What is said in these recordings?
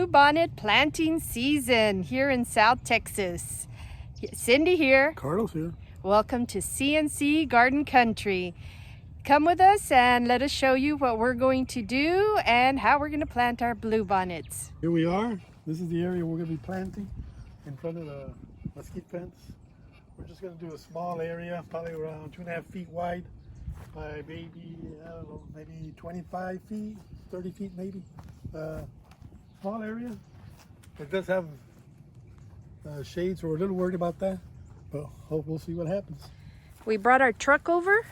bluebonnet planting season here in South Texas. Cindy here. Carlos here. Welcome to CNC Garden Country. Come with us and let us show you what we're going to do and how we're going to plant our bluebonnets. Here we are. This is the area we're going to be planting in front of the mesquite fence. We're just going to do a small area, probably around 2.5 feet wide by maybe, I don't know, maybe 25 feet, 30 feet maybe. Small area. It does have shades, so we're a little worried about that, but we'll see what happens. We brought our truck over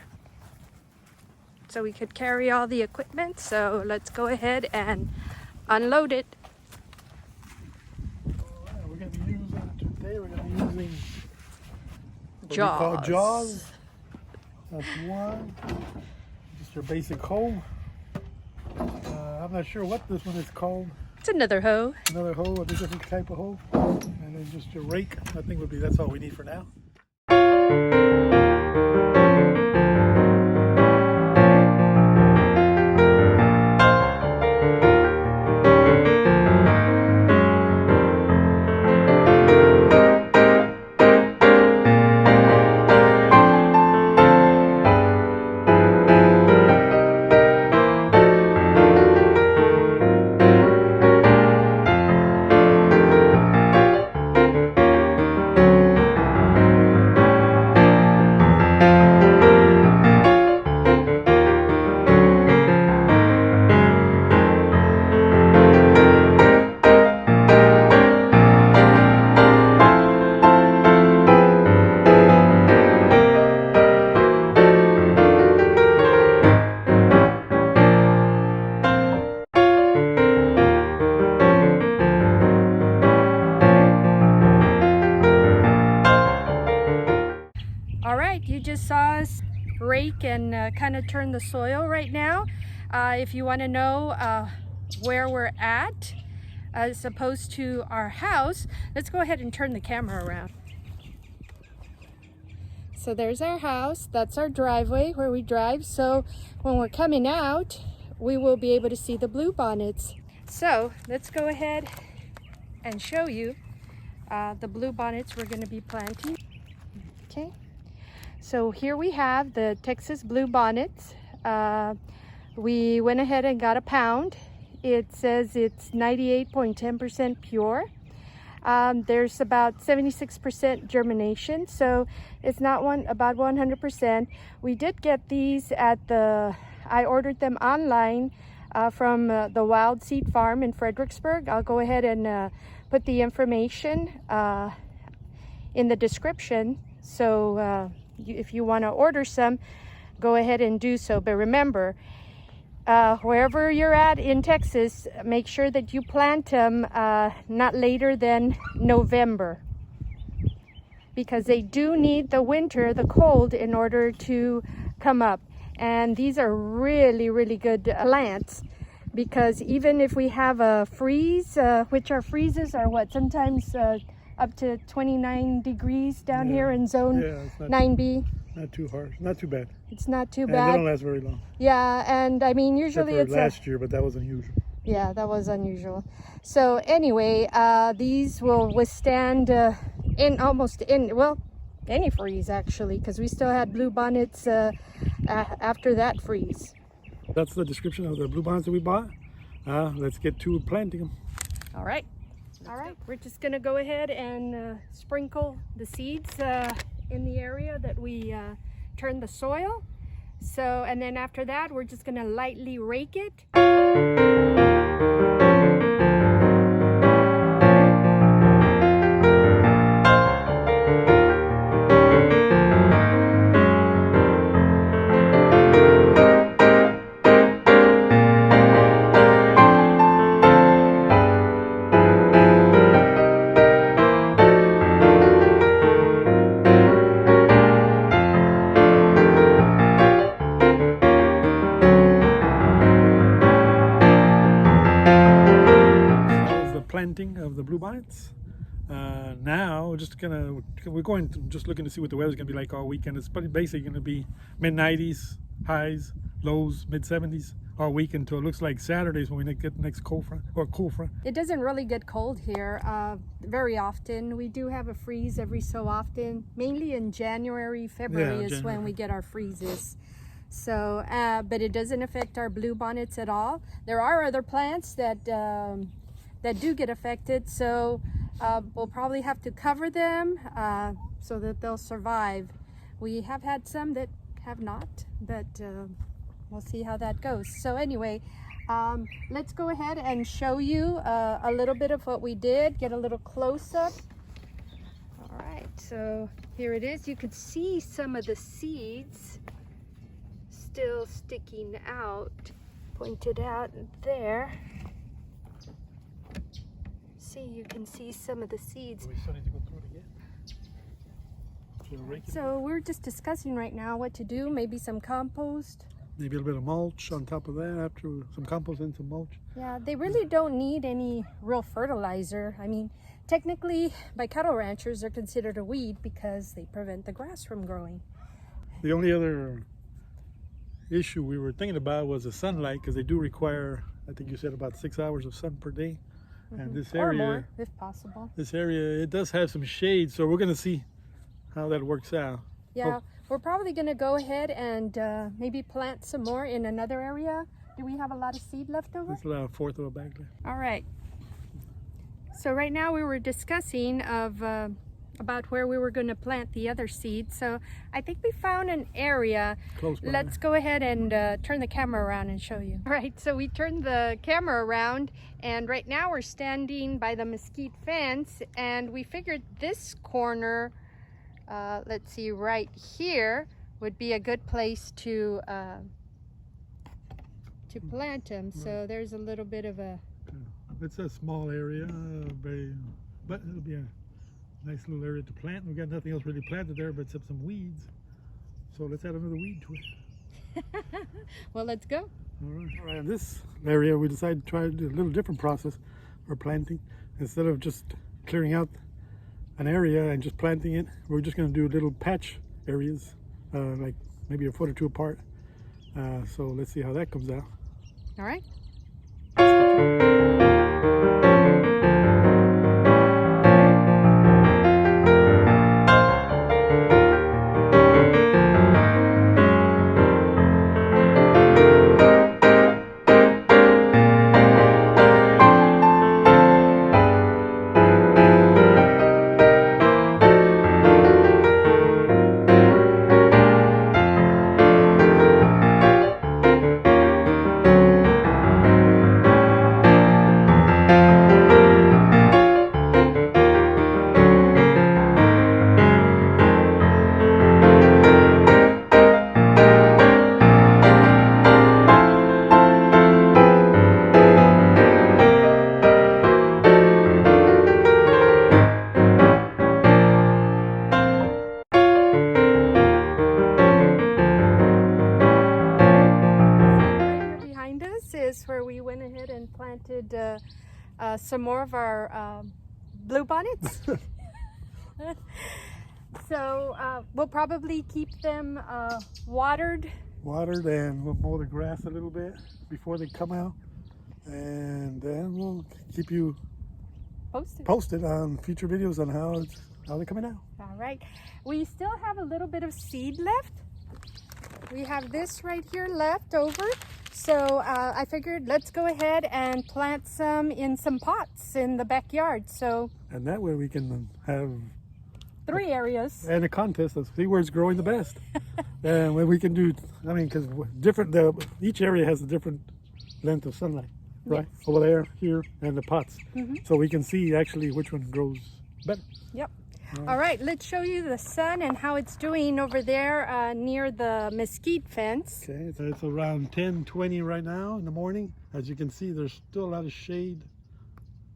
so we could carry all the equipment, so let's go ahead and unload it. Alright, we're going to be using today, we're going to be using what Jaws. we call jaws. That's one. Just your basic hoe. I'm not sure what this one is called. It's another hoe. Another hoe, a different type of hoe. And then just your rake. I think that's all we need for now. You just saw us rake and kind of turn the soil right now. If you want to know where we're at as opposed to our house, let's go ahead and turn the camera around. So there's our house. That's our driveway where we drive. So when we're coming out, we will be able to see the bluebonnets. So let's go ahead and show you the bluebonnets we're going to be planting. Okay. So here we have the Texas bluebonnets. We went ahead and got a pound. It says it's 98.10% pure. There's about 76% germination, so it's not about 100%. We did get these at I ordered them online from the Wild Seed Farm in Fredericksburg. I'll go ahead and put the information in the description. So if you want to order some, go ahead and do so. But remember, wherever you're at in Texas, make sure that you plant them not later than November, because they do need the winter, the cold, in order to come up. And these are really, really good plants, because even if we have a freeze, which our freezes are what, sometimes up to 29 degrees down here in zone 9B. Not too harsh, not too bad. It's not too And bad. they don't last very long. Yeah, and I mean, usually Except for it's last year, but that was unusual. Yeah, that was unusual. So anyway, these will withstand any freeze actually, because we still had bluebonnets after that freeze. That's the description of the bluebonnets that we bought. Let's get to planting them. All right. We're just gonna go ahead and sprinkle the seeds in the area that we turned the soil. So, and then after that, we're just gonna lightly rake it. Planting of the bluebonnets. Now we're going to just looking to see what the weather's gonna be like all weekend. It's basically gonna be mid-90s highs, lows mid-70s all week until it looks like Saturdays when we get the next cold front or cool front. It doesn't really get cold here very often. We do have a freeze every so often. Mainly in January, February is when we get our freezes. So, but it doesn't affect our blue bonnets at all. There are other plants that that do get affected, so we'll probably have to cover them so that they'll survive. We have had some that have not, but we'll see how that goes. So anyway, let's go ahead and show you a little bit of what we did, get a little close-up. All right, so here it is. You could see some of the seeds still sticking out, pointed out there. See, you can see some of the seeds. Are we starting to go through it again? So we're just discussing right now what to do. Maybe some compost. Maybe a little bit of mulch on top of that, after some compost and some mulch. Yeah, they really don't need any real fertilizer. I mean, technically, by cattle ranchers, they're considered a weed because they prevent the grass from growing. The only other issue we were thinking about was the sunlight, because they do require, I think you said, about 6 hours of sun per day. And this area, or more, if possible. This area, it does have some shade, so we're going to see how that works out. Yeah, we're probably going to go ahead and maybe plant some more in another area. Do we have a lot of seed left over? It's about a fourth of a bag left. All right. So right now we were discussing about where we were going to plant the other seeds. So I think we found an area. Close by. Let's go ahead and turn the camera around and show you. All right, so we turned the camera around, and right now we're standing by the mesquite fence, and we figured this corner, let's see, right here would be a good place to plant them. So there's a little bit of a... It's a small area, but it'll be a nice little area to plant. We've got nothing else really planted there but except some weeds. So let's add another weed to it. Well, let's go. All right, in this area we decided to try to do a little different process for planting. Instead of just clearing out an area and just planting it, we're just going to do little patch areas, like maybe a foot or two apart. So let's see how that comes out. All right. Where we went ahead and planted some more of our blue bonnets. So we'll probably keep them watered, and we'll mow the grass a little bit before they come out, and then we'll keep you posted on future videos on how they're coming out. All right, we still have a little bit of seed left. We have this right here left over. So I figured let's go ahead and plant some in some pots in the backyard. And that way we can have 3 areas and a contest to see where it's growing the best. And when we can do, I mean, because each area has a different length of sunlight, right? Yes. Over there, here, and the pots. So we can see actually which one grows better. Yep. All right, let's show you the sun and how it's doing over there near the mesquite fence. Okay, so it's around 10:20 right now in the morning. As you can see, there's still a lot of shade,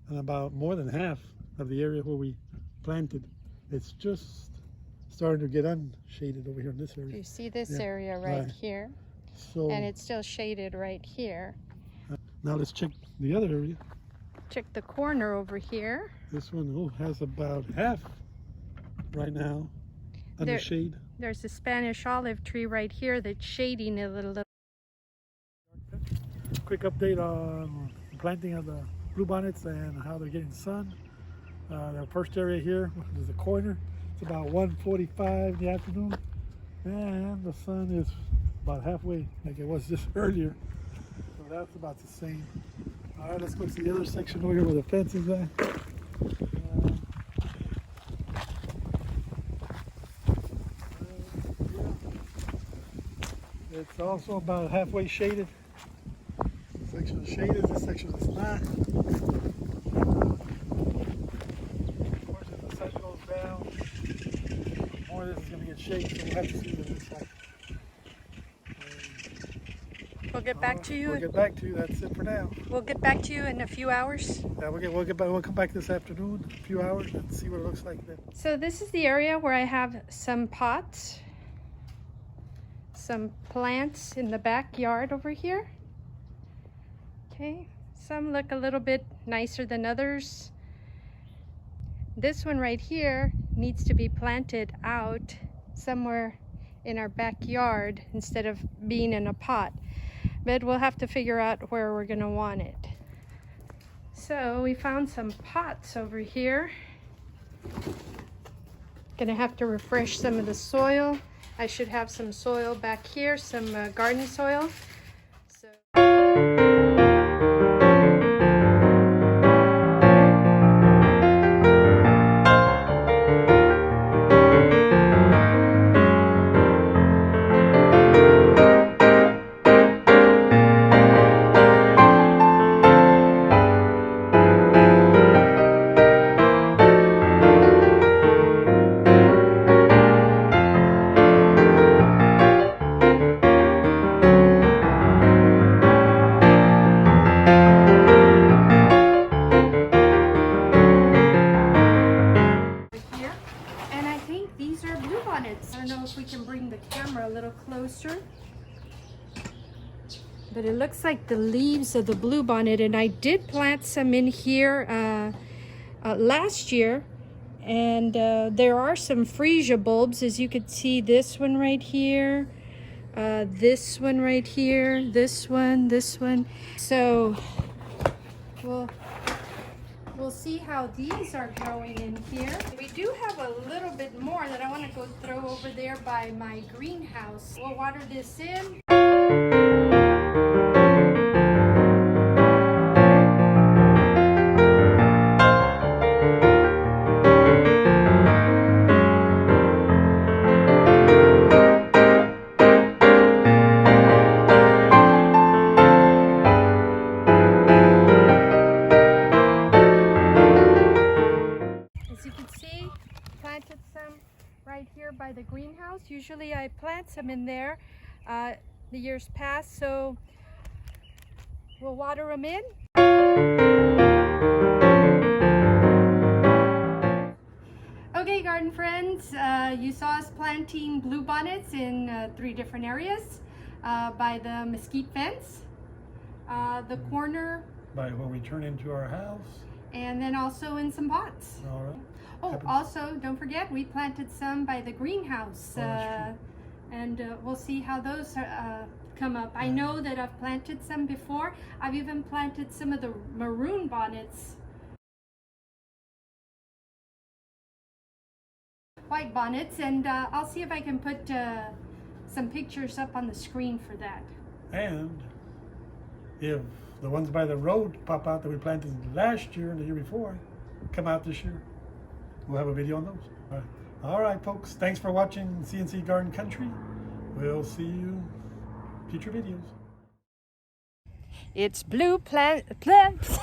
and about more than half of the area where we planted, it's just starting to get unshaded over here in this area. You see this area right here, and it's still shaded right here. Now let's check the other area. Check the corner over here. This one has about half right now under shade. There's a Spanish olive tree right here that's shading a little. quick update on the planting of the bluebonnets and how they're getting sun. The first area here is the corner. It's about 1:45 in the afternoon, and the sun is about halfway, like it was just earlier. So that's about the same. All right, let's go to the other section over here where the fence is at. It's also about halfway shaded. This section is shaded, this section is not. Of course, as the sun goes down, more of this is going to get shaded, so we'll have to see what it looks like. We'll get back to you. We'll get back to you. That's it for now. We'll get back to you in a few hours. Yeah, we'll come back this afternoon, a few hours, and see what it looks like then. So this is the area where I have some pots, some plants in the backyard over here. Okay, some look a little bit nicer than others. This one right here needs to be planted out somewhere in our backyard instead of being in a pot. But we'll have to figure out where we're gonna want it. So we found some pots over here. Gonna have to refresh some of the soil. I should have some soil back here, some garden soil. I don't know if we can bring the camera a little closer, but it looks like the leaves of the bluebonnet, and I did plant some in here last year, and there are some freesia bulbs, as you can see. This one right here, this one right here, this one. So we'll see how these are growing in here. We do have a little bit more that I want to go throw over there by my greenhouse. We'll water this in. Planted some right here by the greenhouse. Usually I plant some in there the years past, so we'll water them in. Okay, garden friends, you saw us planting bluebonnets in 3 different areas, by the mesquite fence, the corner, by where we turn into our house, and then also in some pots. All right. Oh, also, don't forget, we planted some by the greenhouse, and we'll see how those come up. I know that I've planted some before. I've even planted some of the maroon bonnets. White bonnets, and I'll see if I can put some pictures up on the screen for that. And if the ones by the road pop out that we planted last year and the year before come out this year, we'll have a video on those. All right, folks. Thanks for watching CNC Garden Country. We'll see you in future videos. It's blue plants.